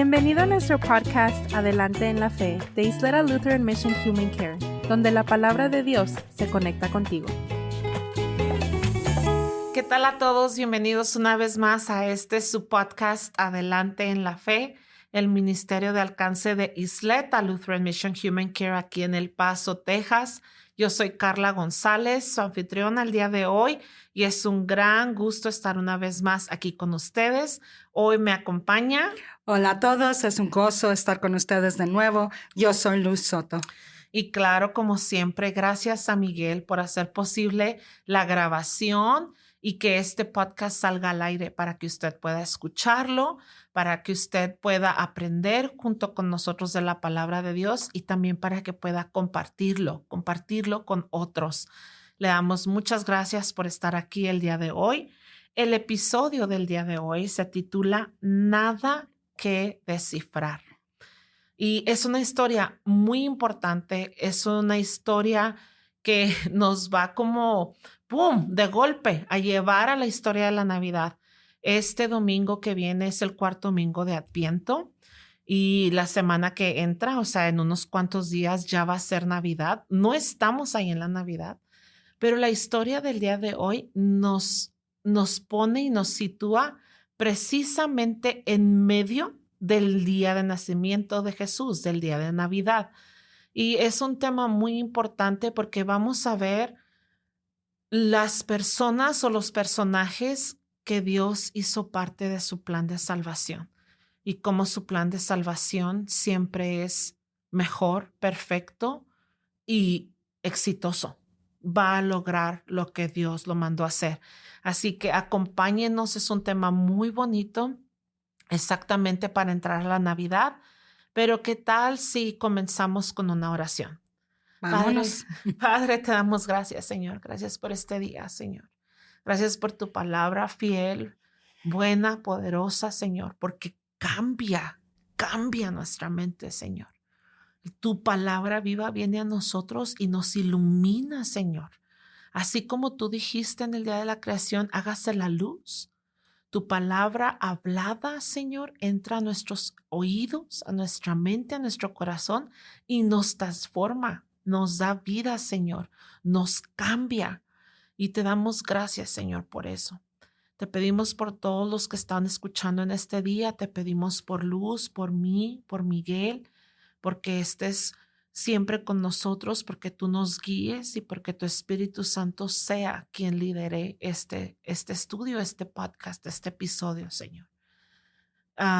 Bienvenido a nuestro podcast Adelante en la Fe de Isleta Lutheran Mission Human Care, donde la palabra de Dios se conecta contigo. ¿Qué tal a todos? Bienvenidos una vez más a su podcast Adelante en la Fe, el Ministerio de Alcance de Isleta Lutheran Mission Human Care aquí en El Paso, Texas. Yo soy Carla González, su anfitriona el día de hoy, y es un gran gusto estar una vez más aquí con ustedes. Hoy me acompaña. Hola a todos, es un gozo estar con ustedes de nuevo. Yo soy Luz Soto. Y claro, como siempre, gracias a Miguel por hacer posible la grabación y que este podcast salga al aire para que usted pueda escucharlo, para que usted pueda aprender junto con nosotros de la palabra de Dios y también para que pueda compartirlo con otros. Le damos muchas gracias por estar aquí el día de hoy. El episodio del día de hoy se titula Nada que descifrar. Y es una historia muy importante, es una historia que nos va como, ¡pum!, de golpe a llevar a la historia de la Navidad. Este domingo que viene es el cuarto domingo de Adviento y la semana que entra, o sea, en unos cuantos días ya va a ser Navidad. No estamos ahí en la Navidad, pero la historia del día de hoy nos pone y nos sitúa precisamente en medio del día de nacimiento de Jesús, del día de Navidad. Y es un tema muy importante porque vamos a ver las personas o los personajes que Dios hizo parte de su plan de salvación y cómo su plan de salvación siempre es mejor, perfecto y exitoso. Va a lograr lo que Dios lo mandó a hacer. Así que acompáñenos, es un tema muy bonito, exactamente para entrar a la Navidad. Pero ¿qué tal si comenzamos con una oración? Vámonos. Padre, te damos gracias, Señor. Gracias por este día, Señor. Gracias por tu palabra fiel, buena, poderosa, Señor, porque cambia nuestra mente, Señor. Tu palabra viva viene a nosotros y nos ilumina, Señor. Así como tú dijiste en el día de la creación, hágase la luz. Tu palabra hablada, Señor, entra a nuestros oídos, a nuestra mente, a nuestro corazón y nos transforma, nos da vida, Señor, nos cambia. Y te damos gracias, Señor, por eso. Te pedimos por todos los que están escuchando en este día. Te pedimos por Luz, por mí, por Miguel, porque estés siempre con nosotros, porque tú nos guíes y porque tu Espíritu Santo sea quien lidere este estudio, este podcast, este episodio, Señor.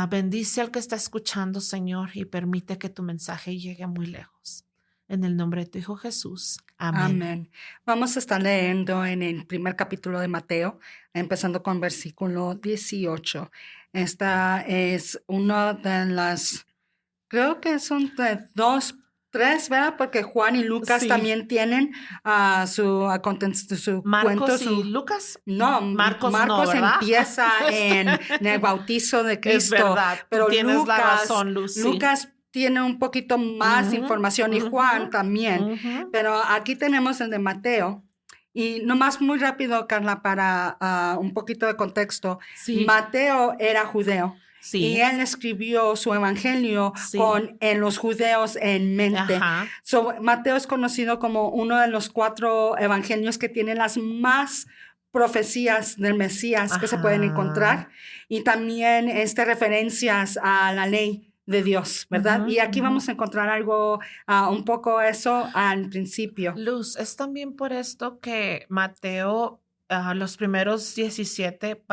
Bendice al que está escuchando, Señor, y permite que tu mensaje llegue muy lejos. En el nombre de tu Hijo Jesús. Amén. Amén. Vamos a estar leyendo en el primer capítulo de Mateo, empezando con versículo 18. Esta es una de las, creo que son de tres, ¿verdad? Porque Juan y Lucas Sí. también tienen su Marcos cuento. y Lucas. No, Marcos no, Marcos ¿verdad? empieza en el bautizo de Cristo. Es verdad, pero tienes la razón, Lucy. Lucas tiene un poquito más información y Juan también. Pero aquí tenemos el de Mateo. Y nomás muy rápido, Carla, para un poquito de contexto. Sí. Mateo era judeo. Sí. Y él escribió su evangelio con los judíos en mente. Mateo es conocido como uno de los 4 evangelios que tienen las más profecías del Mesías que se pueden encontrar. Y también referencias a la ley de Dios, ¿verdad? Y aquí vamos a encontrar algo, un poco eso al principio. Luz, es también por esto que Mateo, los primeros 17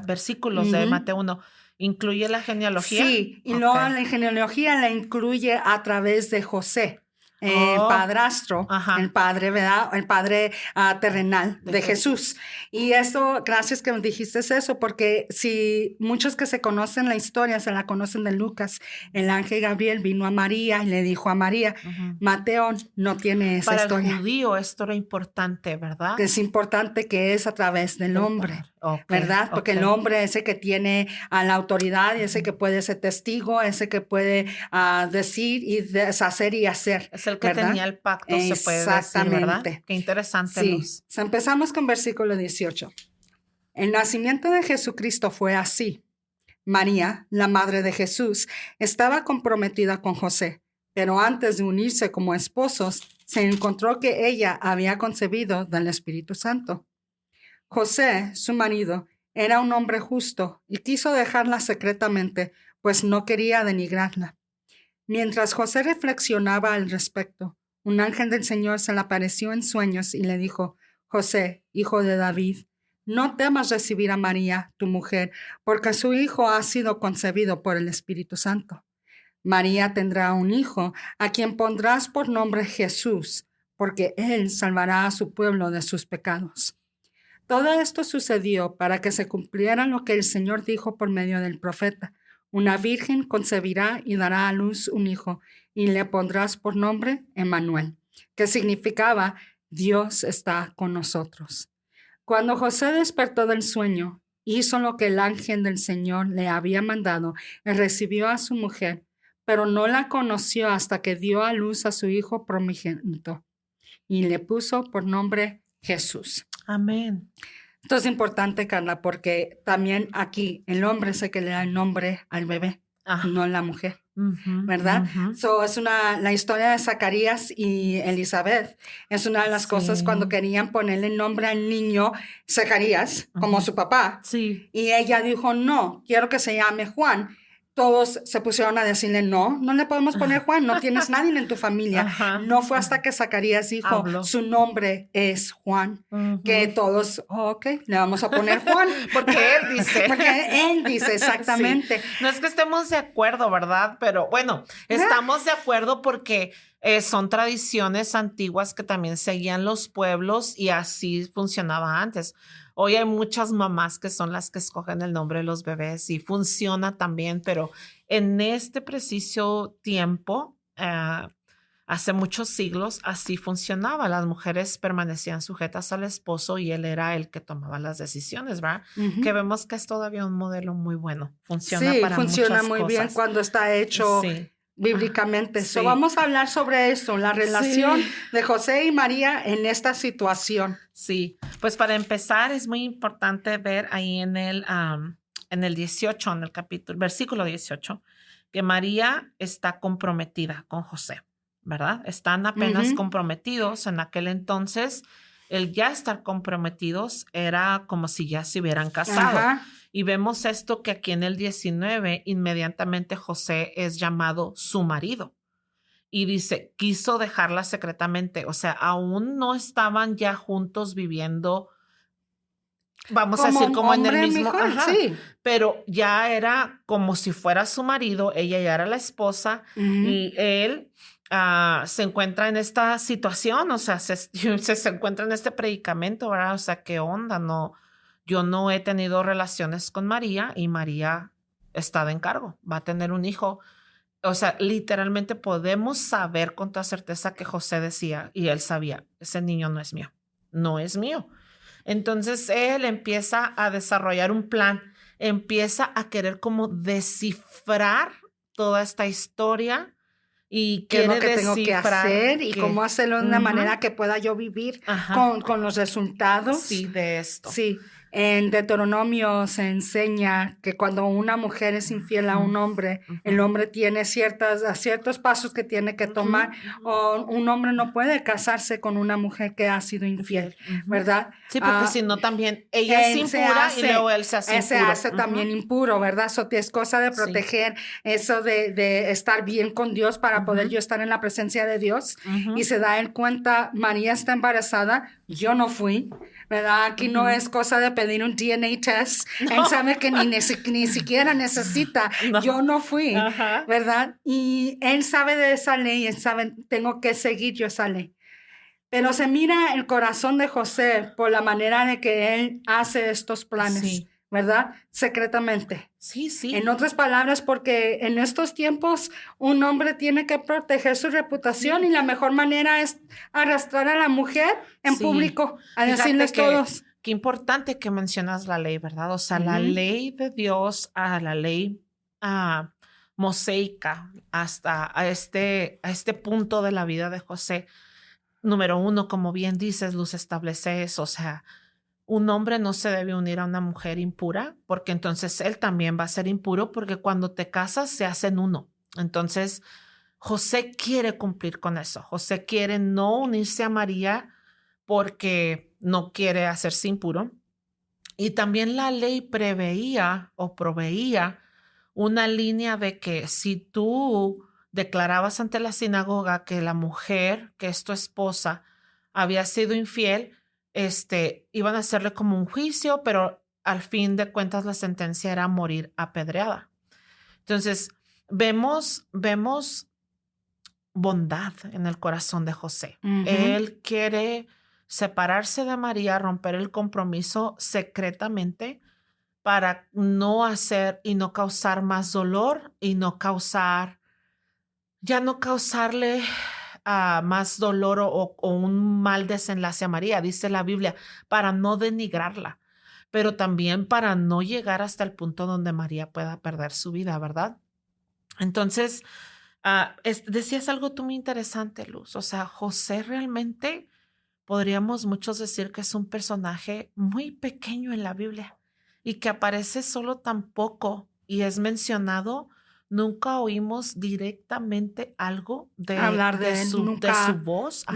versículos de Mateo 1, ¿incluye la genealogía? Sí, y luego la genealogía la incluye a través de José, el padrastro, el padre, ¿verdad? El padre terrenal de Jesús. Y eso, gracias que me dijiste eso, porque si muchos que se conocen la historia, se la conocen de Lucas, el ángel Gabriel vino a María y le dijo a María, Mateo no tiene esa historia. Para el judío esto era importante, ¿verdad? Que es importante que es a través del hombre. ¿Verdad? Porque el hombre es el que tiene la autoridad y es el que puede ser testigo, es el que puede decir y deshacer y hacer. Es el que ¿verdad? tenía el pacto, se puede decir, ¿verdad? Qué interesante. Sí. Luz. Empezamos con versículo 18. El nacimiento de Jesucristo fue así. María, la madre de Jesús, estaba comprometida con José, pero antes de unirse como esposos, se encontró que ella había concebido del Espíritu Santo. José, su marido, era un hombre justo y quiso dejarla secretamente, pues no quería denigrarla. Mientras José reflexionaba al respecto, un ángel del Señor se le apareció en sueños y le dijo: José, hijo de David, no temas recibir a María, tu mujer, porque su hijo ha sido concebido por el Espíritu Santo. María tendrá un hijo, a quien pondrás por nombre Jesús, porque él salvará a su pueblo de sus pecados. Todo esto sucedió para que se cumpliera lo que el Señor dijo por medio del profeta: una virgen concebirá y dará a luz un hijo, y le pondrás por nombre Emmanuel, que significaba Dios está con nosotros. Cuando José despertó del sueño, hizo lo que el ángel del Señor le había mandado y recibió a su mujer, pero no la conoció hasta que dio a luz a su hijo primogénito y le puso por nombre Jesús. Amén. Esto es importante, Carla, porque también aquí el hombre es el que le da el nombre al bebé, no la mujer, ¿verdad? Es la historia de Zacarías y Elizabeth. Es una de las cosas cuando querían ponerle el nombre al niño Zacarías, como su papá. Sí. Y ella dijo: no, quiero que se llame Juan. Todos se pusieron a decirle: no le podemos poner Juan, no tienes nadie en tu familia. No fue hasta que Zacarías dijo: su nombre es Juan, que todos, ok, le vamos a poner Juan. Porque él dice. Porque él dice, exactamente. Sí. No es que estemos de acuerdo, ¿verdad? Pero bueno, estamos de acuerdo porque son tradiciones antiguas que también seguían los pueblos y así funcionaba antes. Hoy hay muchas mamás que son las que escogen el nombre de los bebés y funciona también, pero en este preciso tiempo, hace muchos siglos, así funcionaba. Las mujeres permanecían sujetas al esposo y él era el que tomaba las decisiones, ¿verdad? Que vemos que es todavía un modelo muy bueno. Funciona para muchas cosas. Sí, funciona muy bien cuando está hecho bíblicamente. Sí. Vamos a hablar sobre eso, la relación de José y María en esta situación. Sí, pues para empezar es muy importante ver ahí en el 18, en el versículo 18, que María está comprometida con José, ¿verdad? Están apenas comprometidos. En aquel entonces, el ya estar comprometidos era como si ya se hubieran casado. Y vemos esto que aquí en el 19, inmediatamente José es llamado su marido. Y dice, quiso dejarla secretamente. O sea, aún no estaban ya juntos viviendo, vamos a decir, como en el mismo. Sí. Pero ya era como si fuera su marido. Ella ya era la esposa. Y él se encuentra en esta situación. O sea, se encuentra en este predicamento, ¿verdad? O sea, ¿qué onda? No. Yo no he tenido relaciones con María y María está de encargo, va a tener un hijo. O sea, literalmente podemos saber con toda certeza que José decía, y él sabía, ese niño no es mío, no es mío. Entonces él empieza a desarrollar un plan, empieza a querer como descifrar toda esta historia. Y qué es lo que tengo que hacer y cómo hacerlo de una manera que pueda yo vivir con los resultados. Sí, de esto. Sí. En Deuteronomio se enseña que cuando una mujer es infiel a un hombre, el hombre tiene ciertos pasos que tiene que tomar, o un hombre no puede casarse con una mujer que ha sido infiel, ¿verdad? Sí, porque si no también ella es impura y luego él se hace impuro. Se hace también impuro, ¿verdad? Eso es cosa de proteger, eso de estar bien con Dios para poder yo estar en la presencia de Dios. Y se da en cuenta, María está embarazada, yo no fui, ¿verdad? Aquí no es cosa de pedir un DNA test. No. Él sabe que ni siquiera necesita. No. Yo no fui, ¿verdad? Y él sabe de esa ley, él sabe, tengo que seguir yo esa ley. Pero se mira el corazón de José por la manera de que él hace estos planes, ¿verdad? Secretamente. Sí, sí. En otras palabras, porque en estos tiempos un hombre tiene que proteger su reputación y la mejor manera es arrastrar a la mujer en público a decirles todos. Qué importante que mencionas la ley, ¿verdad? O sea, la ley de Dios a la ley mosaica hasta a este punto de la vida de José. Número 1, como bien dices, Luz, establece eso. O sea, un hombre no se debe unir a una mujer impura, porque entonces él también va a ser impuro, porque cuando te casas se hacen uno. Entonces, José quiere cumplir con eso. José quiere no unirse a María porque no quiere hacerse impuro. Y también la ley preveía o proveía una línea de que si tú declarabas ante la sinagoga que la mujer, que es tu esposa, había sido infiel, iban a hacerle como un juicio, pero al fin de cuentas la sentencia era morir apedreada. Entonces, vemos bondad en el corazón de José. Él quiere separarse de María, romper el compromiso secretamente para no hacer y no causar más dolor y ya no causarle más dolor o un mal desenlace a María, dice la Biblia, para no denigrarla, pero también para no llegar hasta el punto donde María pueda perder su vida, ¿verdad? Entonces, decías algo tú muy interesante, Luz. O sea, José realmente podríamos muchos decir que es un personaje muy pequeño en la Biblia y que aparece solo tan poco y es mencionado. Nunca oímos directamente algo hablar de su voz,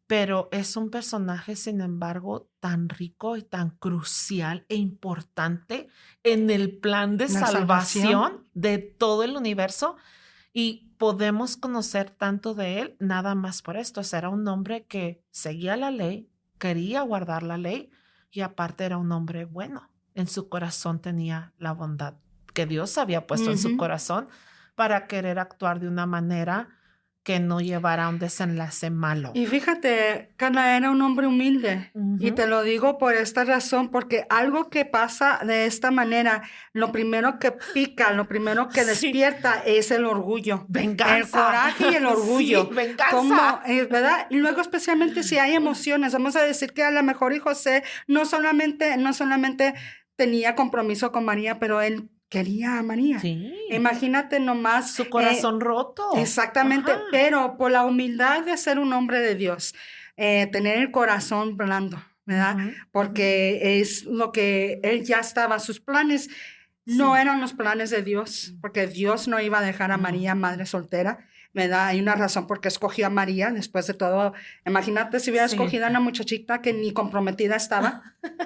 pero es un personaje, sin embargo, tan rico y tan crucial e importante en el plan de salvación de todo el universo. Y podemos conocer tanto de él nada más por esto. O sea, era un hombre que seguía la ley, quería guardar la ley y aparte era un hombre bueno. En su corazón tenía la bondad que Dios había puesto en su corazón para querer actuar de una manera que no llevara a un desenlace malo. Y fíjate, Carla era un hombre humilde. Y te lo digo por esta razón, porque algo que pasa de esta manera, lo primero que pica, lo primero que despierta es el orgullo. Venganza. El coraje y el orgullo. Sí, venganza. ¿Verdad? Y luego especialmente si hay emociones. Vamos a decir que a lo mejor y José no solamente tenía compromiso con María, pero él quería a María. Sí. Imagínate nomás. Su corazón roto. Exactamente, pero por la humildad de ser un hombre de Dios, tener el corazón blando, ¿verdad? Porque es lo que él ya estaba, sus planes no eran los planes de Dios, porque Dios no iba a dejar a María madre soltera, ¿verdad? Hay una razón por qué escogió a María, después de todo. Imagínate si hubiera escogido a una muchachita que ni comprometida estaba.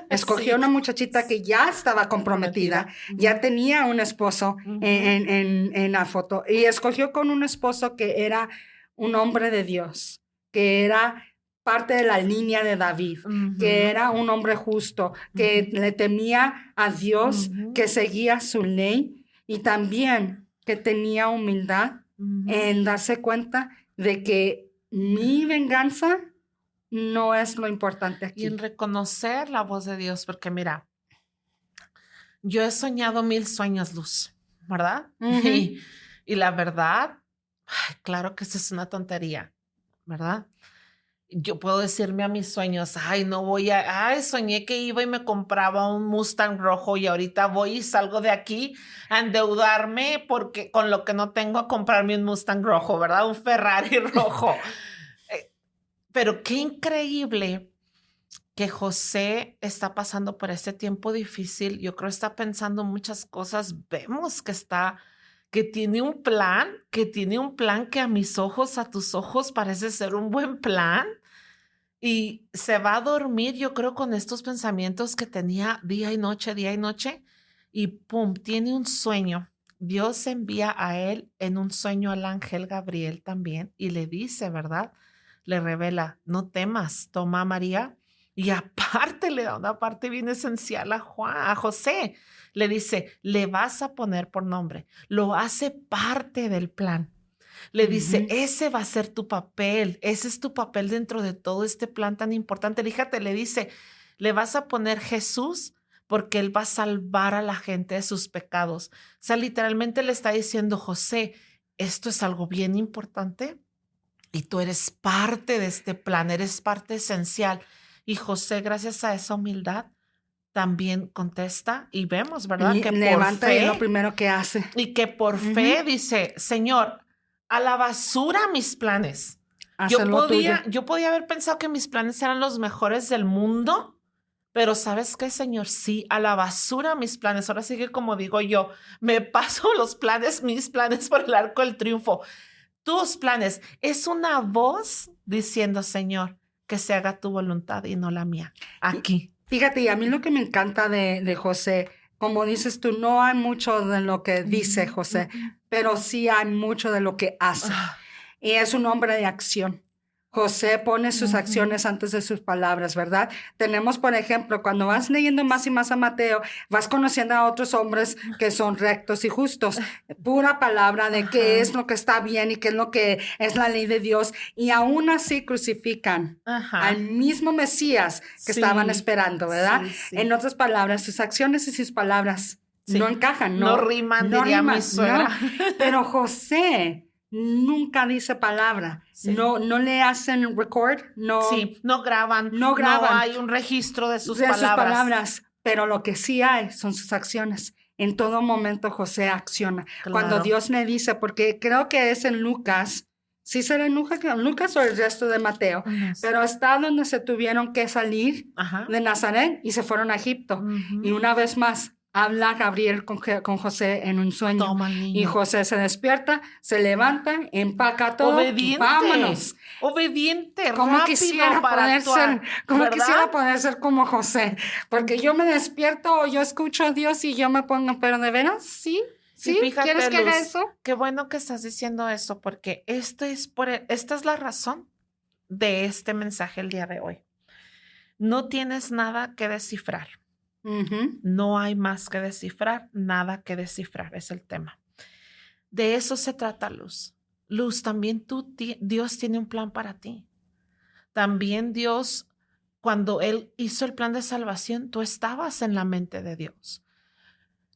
Escogió a una muchachita que ya estaba comprometida, ya tenía un esposo en la foto, y escogió con un esposo que era un hombre de Dios, que era parte de la línea de David, que era un hombre justo, que le temía a Dios, que seguía su ley y también que tenía humildad en darse cuenta de que mi venganza no es lo importante aquí. Y en reconocer la voz de Dios, porque mira, yo he soñado 1000 sueños, Luz, ¿verdad? Y la verdad, claro que eso es una tontería, ¿verdad? Yo puedo decirme a mis sueños, soñé que iba y me compraba un Mustang rojo y ahorita voy y salgo de aquí a endeudarme porque con lo que no tengo a comprarme un Mustang rojo, ¿verdad? Un Ferrari rojo. Pero qué increíble que José está pasando por este tiempo difícil. Yo creo que está pensando muchas cosas. Vemos que tiene un plan que a mis ojos, a tus ojos parece ser un buen plan. Y se va a dormir, yo creo, con estos pensamientos que tenía día y noche, y pum, tiene un sueño. Dios envía a él en un sueño al ángel Gabriel también y le dice, ¿verdad? Le revela, no temas, toma a María. Y aparte le da una parte bien esencial a José. Le dice, le vas a poner por nombre. Lo hace parte del plan. Le dice, ese va a ser tu papel, ese es tu papel dentro de todo este plan tan importante. Fíjate, le dice, le vas a poner Jesús porque él va a salvar a la gente de sus pecados. O sea, literalmente le está diciendo, José, esto es algo bien importante y tú eres parte de este plan, eres parte esencial. Y José, gracias a esa humildad, también contesta y vemos, ¿verdad? Y que levanta por fe, y lo primero que hace. Y que por fe dice, Señor, a la basura mis planes. Yo podía haber pensado que mis planes eran los mejores del mundo, Pero ¿sabes qué, Señor? Sí, a la basura mis planes. Ahora sí que como digo yo, me paso mis planes por el arco del triunfo. Tus planes. Es una voz diciendo, Señor, que se haga tu voluntad y no la mía. Aquí. Fíjate, y a mí lo que me encanta de José, como dices tú, no hay mucho de lo que dice José, pero sí hay mucho de lo que hace. Y es un hombre de acción. José pone sus acciones antes de sus palabras, ¿verdad? Tenemos, por ejemplo, cuando vas leyendo más y más a Mateo, vas conociendo a otros hombres que son rectos y justos. Pura palabra de qué es lo que está bien y qué es lo que es la ley de Dios. Y aún así crucifican al mismo Mesías que estaban esperando, ¿verdad? Sí. En otras palabras, sus acciones y sus palabras no encajan. No riman, diría mi suegra. No. Pero José nunca dice palabra, no le hacen record, no graban, no hay un registro de sus palabras. Pero lo que sí hay son sus acciones. En todo momento José acciona. Claro. Cuando Dios le dice, porque creo que es en Lucas, sí será en Lucas o el resto de Mateo, pero está donde se tuvieron que salir de Nazaret y se fueron a Egipto. Y una vez más, habla Gabriel con José en un sueño. Toma, y José se despierta, se levanta, empaca todo. Obediente. Vámonos. Obediente, como rápido quisiera para poder actuar, ser, como quisiera poder ser como José. Porque yo me despierto o yo escucho a Dios y yo me pongo, pero de veras, sí. Sí, fíjate, ¿quieres que haga eso? Qué bueno que estás diciendo eso, porque esta es la razón de este mensaje el día de hoy. No tienes nada que descifrar. No hay más que descifrar, nada que descifrar, es el tema. De eso se trata, Luz. Luz, también Dios tiene un plan para ti. También Dios, cuando Él hizo el plan de salvación, tú estabas en la mente de Dios.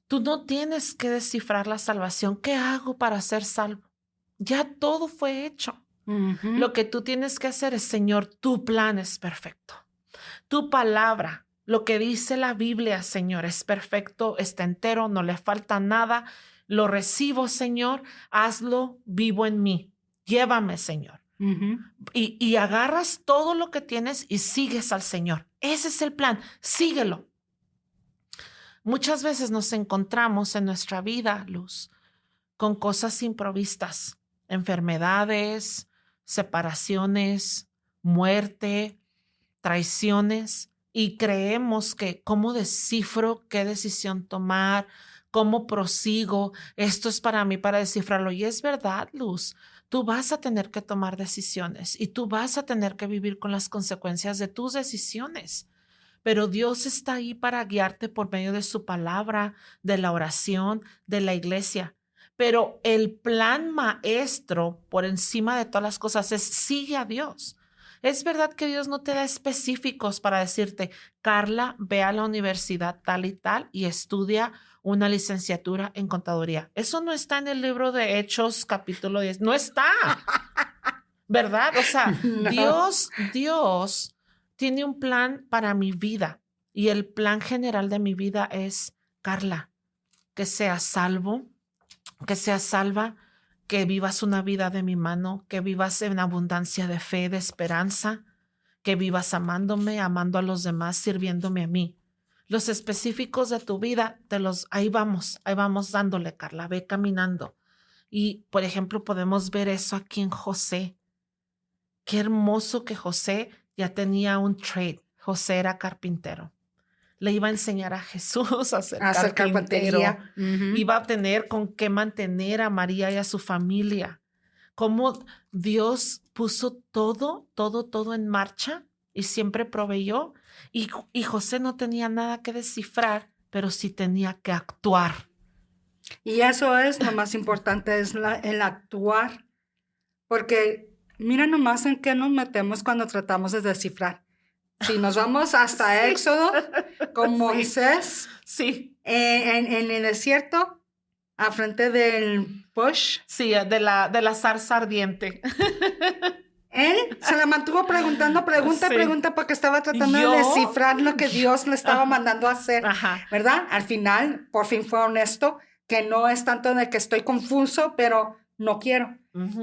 Tú no tienes que descifrar la salvación. ¿Qué hago para ser salvo? Ya todo fue hecho. Lo que tú tienes que hacer es, Señor, tu plan es perfecto. Tu palabra, lo que dice la Biblia, Señor, es perfecto, está entero, no le falta nada. Lo recibo, Señor, hazlo vivo en mí. Llévame, Señor. Y agarras todo lo que tienes y sigues al Señor. Ese es el plan, síguelo. Muchas veces nos encontramos en nuestra vida, Luz, con cosas improvistas, enfermedades, separaciones, muerte, traiciones, y creemos que cómo descifro, qué decisión tomar, cómo prosigo, esto es para mí para descifrarlo. Y es verdad, Luz, tú vas a tener que tomar decisiones y tú vas a tener que vivir con las consecuencias de tus decisiones. Pero Dios está ahí para guiarte por medio de su palabra, de la oración, de la iglesia. Pero el plan maestro por encima de todas las cosas es sigue a Dios. Es verdad que Dios no te da específicos para decirte, Carla, ve a la universidad tal y estudia una licenciatura en contaduría. Eso no está en el libro de Hechos, capítulo 10. No está. ¿Verdad? O sea, no. Dios tiene un plan para mi vida y el plan general de mi vida es, Carla, que seas salvo, que seas salva, que vivas una vida de mi mano, que vivas en abundancia de fe, de esperanza, que vivas amándome, amando a los demás, sirviéndome a mí. Los específicos de tu vida, ahí vamos dándole, Carla, ve caminando. Y, por ejemplo, podemos ver eso aquí en José. Qué hermoso que José ya tenía un trade. José era carpintero. Le iba a enseñar a Jesús a hacer carpintería. Iba a tener con qué mantener a María y a su familia. Cómo Dios puso todo en marcha y siempre proveyó. Y José no tenía nada que descifrar, pero sí tenía que actuar. Y eso es lo más importante, es el actuar. Porque mira nomás en qué nos metemos cuando tratamos de descifrar. Si nos vamos hasta Éxodo, con Moisés, en el desierto, a frente del bush. Sí, de la zarza ardiente. Él se la mantuvo preguntando, pregunta, porque estaba tratando de descifrar lo que Dios le estaba mandando a hacer, ¿verdad? Al final, por fin fue honesto, que no es tanto de que estoy confuso, pero no quiero.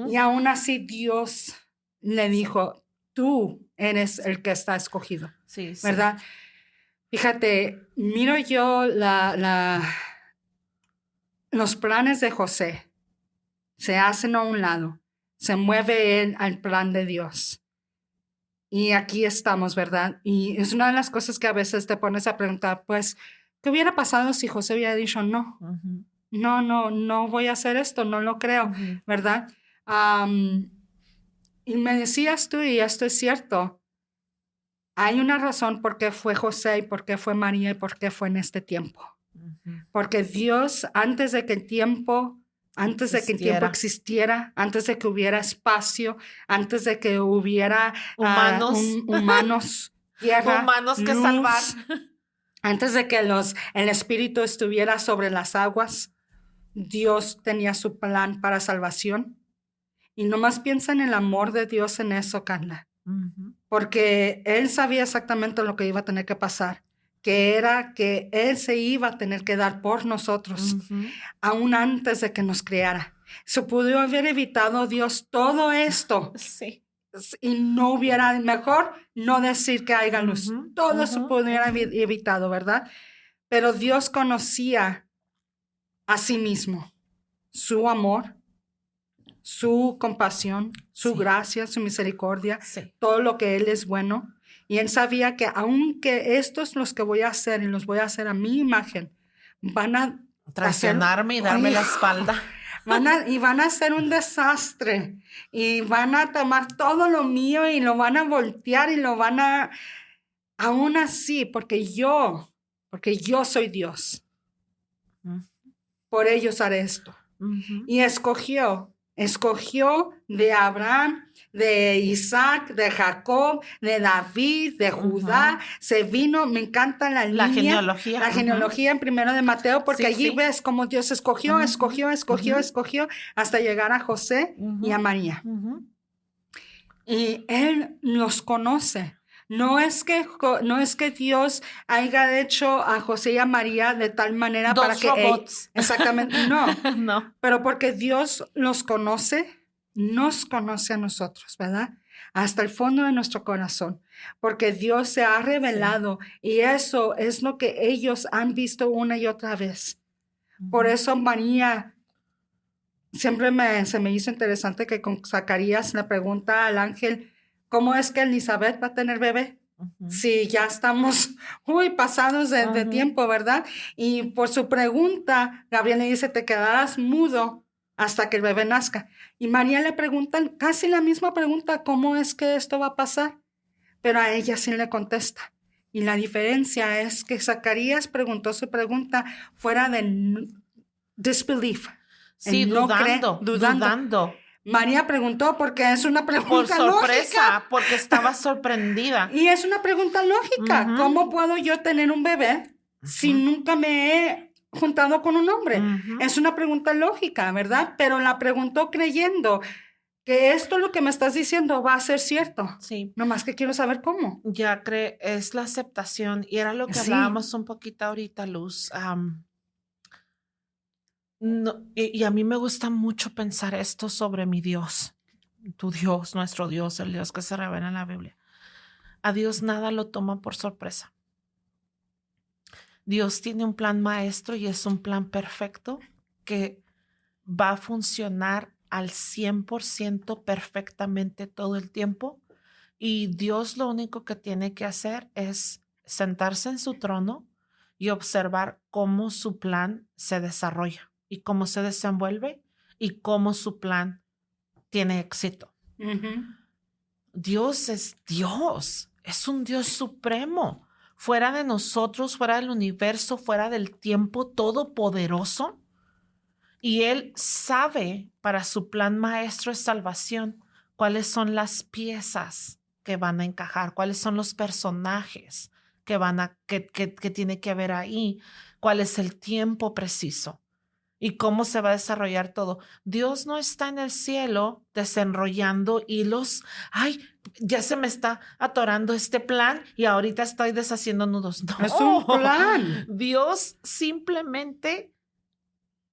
Y aún así Dios le dijo, tú eres el que está escogido, ¿verdad? Fíjate, miro yo los planes de José. Se hacen a un lado. Se mueve él al plan de Dios. Y aquí estamos, ¿verdad? Y es una de las cosas que a veces te pones a preguntar, pues, ¿qué hubiera pasado si José hubiera dicho no? Uh-huh. No voy a hacer esto, no lo creo, uh-huh. ¿Verdad? Y me decías tú, y esto es cierto, hay una razón por qué fue José y por qué fue María y por qué fue en este tiempo. Uh-huh. Porque Dios, antes de que el tiempo existiera, antes de que hubiera espacio, antes de que hubiera humanos, tierra, humanos que luz, salvar, antes de que el Espíritu estuviera sobre las aguas, Dios tenía su plan para salvación. Y nomás piensa en el amor de Dios en eso, Carla. Uh-huh. Porque Él sabía exactamente lo que iba a tener que pasar, que era que Él se iba a tener que dar por nosotros, uh-huh. aún antes de que nos creara. Se pudo haber evitado Dios todo esto. Sí. Y no hubiera, mejor no decir que haya luz. Uh-huh. Todo uh-huh. se pudiera haber evitado, ¿verdad? Pero Dios conocía a sí mismo, su amor, su compasión, su gracia, su misericordia, todo lo que Él es bueno. Y Él sabía que aunque estos los que voy a hacer y los voy a hacer a mi imagen, van a traicionarme y darme la espalda. Van a hacer un desastre y van a tomar todo lo mío y lo van a voltear y lo van a... Aún así, porque yo soy Dios. Por ellos haré esto. Uh-huh. Y escogió de Abraham, de Isaac, de Jacob, de David, de Judá. Uh-huh. Se vino, me encanta la genealogía. La genealogía en Primero de Mateo, porque allí ves cómo Dios escogió, uh-huh. escogió, hasta llegar a José uh-huh. y a María. Uh-huh. Y Él los conoce. No es que Dios haya hecho a José y a María de tal manera Dos para que robots. Exactamente, no. No. Pero porque Dios los conoce, nos conoce a nosotros, ¿verdad? Hasta el fondo de nuestro corazón. Porque Dios se ha revelado y eso es lo que ellos han visto una y otra vez. Uh-huh. Por eso María, siempre se me hizo interesante que con Zacarías le pregunta al ángel, ¿cómo es que Elizabeth va a tener bebé? Uh-huh. Sí, ya estamos pasados de tiempo, ¿verdad? Y por su pregunta, Gabriel le dice, te quedarás mudo hasta que el bebé nazca. Y María le pregunta casi la misma pregunta, ¿cómo es que esto va a pasar? Pero a ella sí le contesta. Y la diferencia es que Zacarías preguntó su pregunta fuera de disbelief. Sí, dudando. María preguntó porque es una pregunta por sorpresa, lógica. Porque estaba sorprendida. Y es una pregunta lógica. Uh-huh. ¿Cómo puedo yo tener un bebé si nunca me he juntado con un hombre? Uh-huh. Es una pregunta lógica, ¿verdad? Pero la preguntó creyendo que esto lo que me estás diciendo va a ser cierto. Sí. Nomás que quiero saber cómo. Ya es la aceptación. Y era lo que hablábamos un poquito ahorita, Luz. No, y a mí me gusta mucho pensar esto sobre mi Dios, tu Dios, nuestro Dios, el Dios que se revela en la Biblia. A Dios nada lo toma por sorpresa. Dios tiene un plan maestro y es un plan perfecto que va a funcionar al 100% perfectamente todo el tiempo. Y Dios lo único que tiene que hacer es sentarse en su trono y observar cómo su plan se desarrolla. Y cómo se desenvuelve y cómo su plan tiene éxito. Uh-huh. Dios es Dios, es un Dios supremo, fuera de nosotros, fuera del universo, fuera del tiempo, todopoderoso. Y Él sabe para su plan maestro de salvación cuáles son las piezas que van a encajar, cuáles son los personajes que tiene que haber ahí, cuál es el tiempo preciso. Y cómo se va a desarrollar todo. Dios no está en el cielo desenrollando hilos. Ay, ya se me está atorando este plan y ahorita estoy deshaciendo nudos. No. Es un plan. Dios simplemente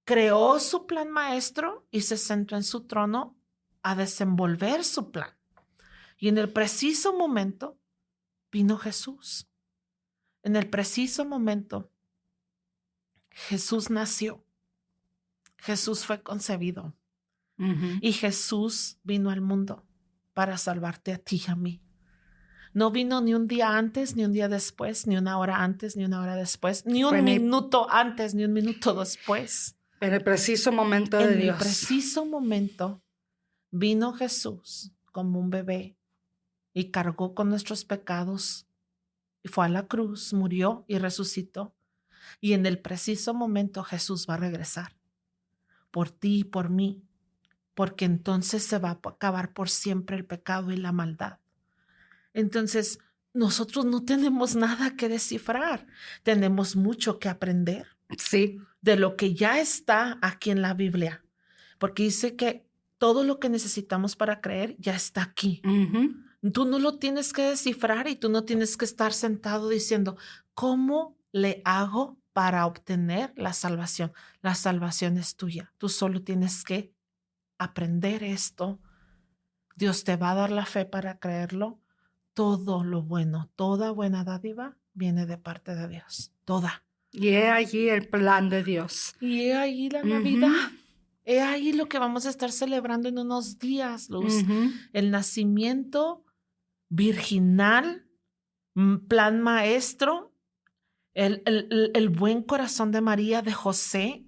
creó su plan maestro y se sentó en su trono a desenvolver su plan. Y en el preciso momento vino Jesús. en el preciso momento, Jesús nació. Jesús fue concebido. Y Jesús vino al mundo para salvarte a ti y a mí. No vino ni un día antes, ni un día después, ni una hora antes, ni una hora después, ni un minuto antes, ni un minuto después. En el preciso momento de Dios. En el preciso momento vino Jesús como un bebé y cargó con nuestros pecados y fue a la cruz, murió y resucitó. Y en el preciso momento Jesús va a regresar por ti y por mí, porque entonces se va a acabar por siempre el pecado y la maldad. Entonces, nosotros no tenemos nada que descifrar. Tenemos mucho que aprender. Sí. De lo que ya está aquí en la Biblia. Porque dice que todo lo que necesitamos para creer ya está aquí. Tú no lo tienes que descifrar y tú no tienes que estar sentado diciendo, ¿cómo le hago para obtener la salvación? La salvación es tuya. Tú solo tienes que aprender esto. Dios te va a dar la fe para creerlo. Todo lo bueno, toda buena dádiva viene de parte de Dios. Toda. Y he allí el plan de Dios. Y he ahí la Navidad. He ahí lo que vamos a estar celebrando en unos días, Luz. El nacimiento virginal, plan maestro, el buen corazón de María, de José,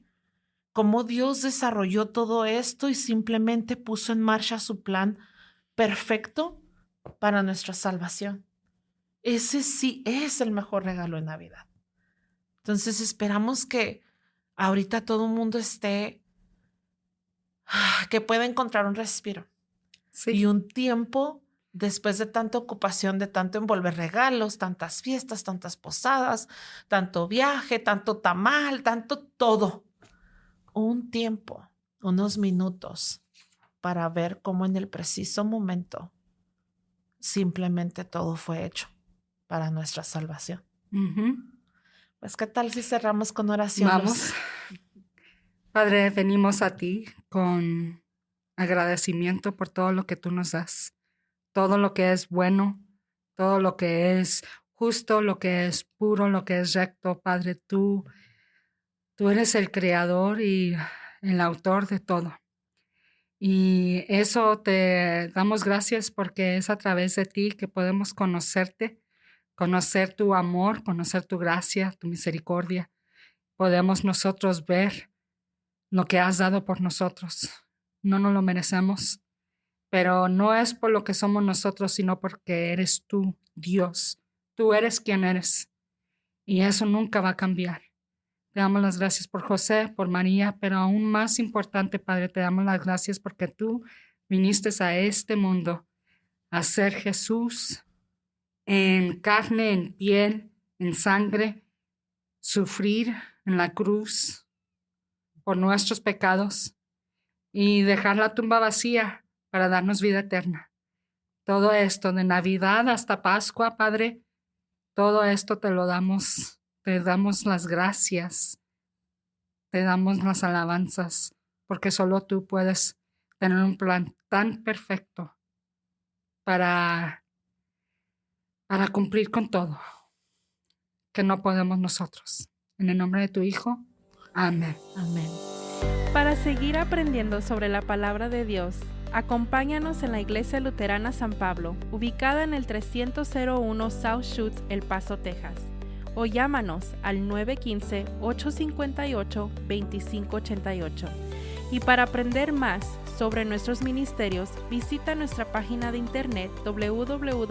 cómo Dios desarrolló todo esto y simplemente puso en marcha su plan perfecto para nuestra salvación. Ese sí es el mejor regalo de Navidad. Entonces esperamos que ahorita todo el mundo que pueda encontrar un respiro. Sí. Y un tiempo después de tanta ocupación, de tanto envolver regalos, tantas fiestas, tantas posadas, tanto viaje, tanto tamal, tanto todo. Un tiempo, unos minutos para ver cómo en el preciso momento simplemente todo fue hecho para nuestra salvación. Pues, ¿qué tal si cerramos con oración? Vamos. Padre, venimos a ti con agradecimiento por todo lo que tú nos das, todo lo que es bueno, todo lo que es justo, lo que es puro, lo que es recto. Padre, tú eres el creador y el autor de todo. Y eso te damos gracias porque es a través de ti que podemos conocerte, conocer tu amor, conocer tu gracia, tu misericordia. Podemos nosotros ver lo que has dado por nosotros. No nos lo merecemos, pero no es por lo que somos nosotros, sino porque eres tú, Dios. Tú eres quien eres y eso nunca va a cambiar. Te damos las gracias por José, por María, pero aún más importante, Padre, te damos las gracias porque tú viniste a este mundo a ser Jesús en carne, en piel, en sangre, sufrir en la cruz por nuestros pecados y dejar la tumba vacía para darnos vida eterna. Todo esto de Navidad hasta Pascua, Padre, todo esto te lo damos. Te damos las gracias, te damos las alabanzas, porque solo tú puedes tener un plan tan perfecto para cumplir con todo, que no podemos nosotros. En el nombre de tu Hijo, amén. Amén. Para seguir aprendiendo sobre la palabra de Dios, acompáñanos en la Iglesia Luterana San Pablo, ubicada en el 301 South Schutz, El Paso, Texas. O llámanos al 915-858-2588. Y para aprender más sobre nuestros ministerios, visita nuestra página de internet www.ylm.org.